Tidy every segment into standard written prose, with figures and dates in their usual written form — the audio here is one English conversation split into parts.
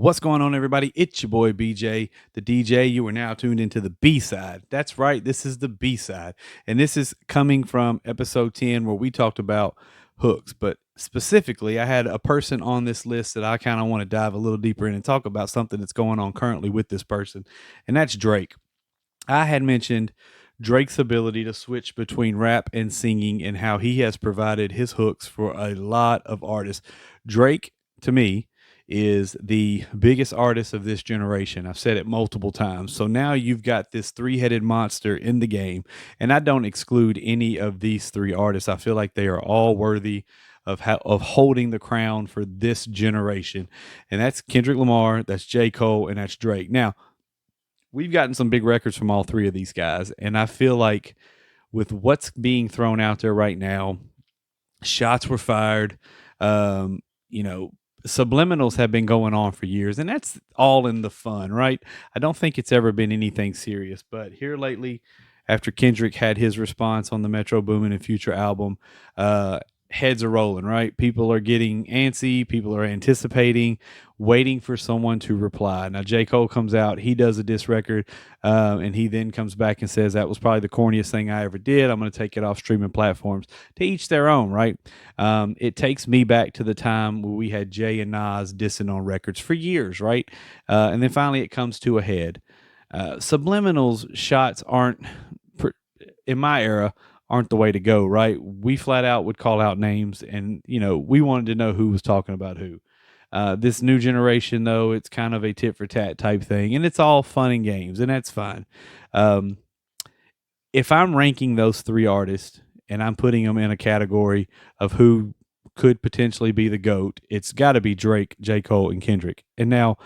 What's going on, everybody? It's your boy BJ, the DJ. You are now tuned into the B side. That's right, this is the B side. And this is coming from episode 10, where we talked about hooks. But specifically, I had a person on this list that I kind of want to dive a little deeper in and talk about something that's going on currently with this person, and that's Drake. I had mentioned Drake's ability to switch between rap and singing and how he has provided his hooks for a lot of artists. Drake, to me, is the biggest artist of this generation. I've said it multiple times. So now you've got this three-headed monster in the game, and I don't exclude any of these three artists. I feel like they are all worthy of holding the crown for this generation. And that's Kendrick Lamar, that's J. Cole, and that's Drake. Now, we've gotten some big records from all three of these guys, and I feel like with what's being thrown out there right now, shots were fired. You know, subliminals have been going on for years, and that's all in the fun, right? I don't think it's ever been anything serious, but here lately, after Kendrick had his response on the Metro Boomin and Future album, heads are rolling, right? People are getting antsy. People are anticipating, waiting for someone to reply. Now, J. Cole comes out, he does a diss record, and he then comes back and says, that was probably the corniest thing I ever did. I'm going to take it off streaming platforms. To each their own, right? It takes me back to the time where we had Jay and Nas dissing on records for years, right? And then finally it comes to a head. Subliminals shots aren't, in my era, aren't the way to go, right? We flat out would call out names, and we wanted to know who was talking about who. This new generation, though, it's kind of a tit for tat type thing, and it's all fun and games, and that's fine. If I'm ranking those three artists and I'm putting them in a category of who could potentially be the GOAT, it's got to be Drake, J. Cole, and Kendrick. And now,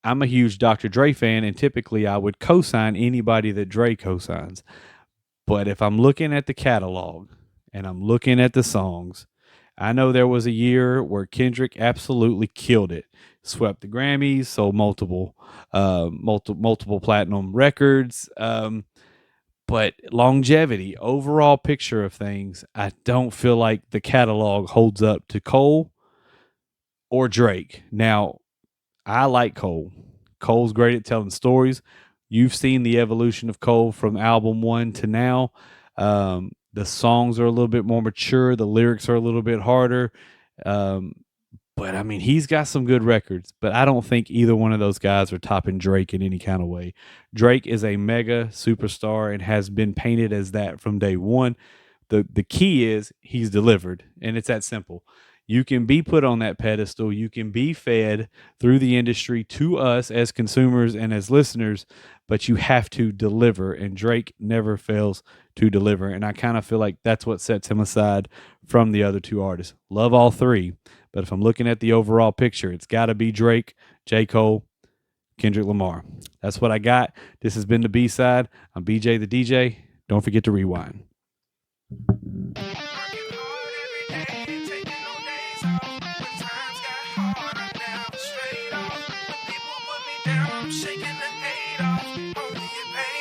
I'm a huge Dr. Dre fan, and typically I would co-sign anybody that Dre co-signs. But if I'm looking at the catalog and I'm looking at the songs, I know there was a year where Kendrick absolutely killed it, swept the Grammys, sold multiple platinum records. But longevity, overall picture of things, I don't feel like the catalog holds up to Cole or Drake. Now, I like Cole. Cole's great at telling stories. You've seen the evolution of Cole from album one to now. The songs are a little bit more mature. The lyrics are a little bit harder. But I mean, he's got some good records, but I don't think either one of those guys are topping Drake in any kind of way. Drake is a mega superstar and has been painted as that from day one. The key is he's delivered, and it's that simple. You can be put on that pedestal. You can be fed through the industry to us as consumers and as listeners, but you have to deliver. And Drake never fails to deliver. And I kind of feel like that's what sets him aside from the other two artists. Love all three, but if I'm looking at the overall picture, it's got to be Drake, J. Cole, Kendrick Lamar. That's what I got. This has been the B-side. I'm BJ the DJ. Don't forget to rewind. Shaking the hate off, only get paid.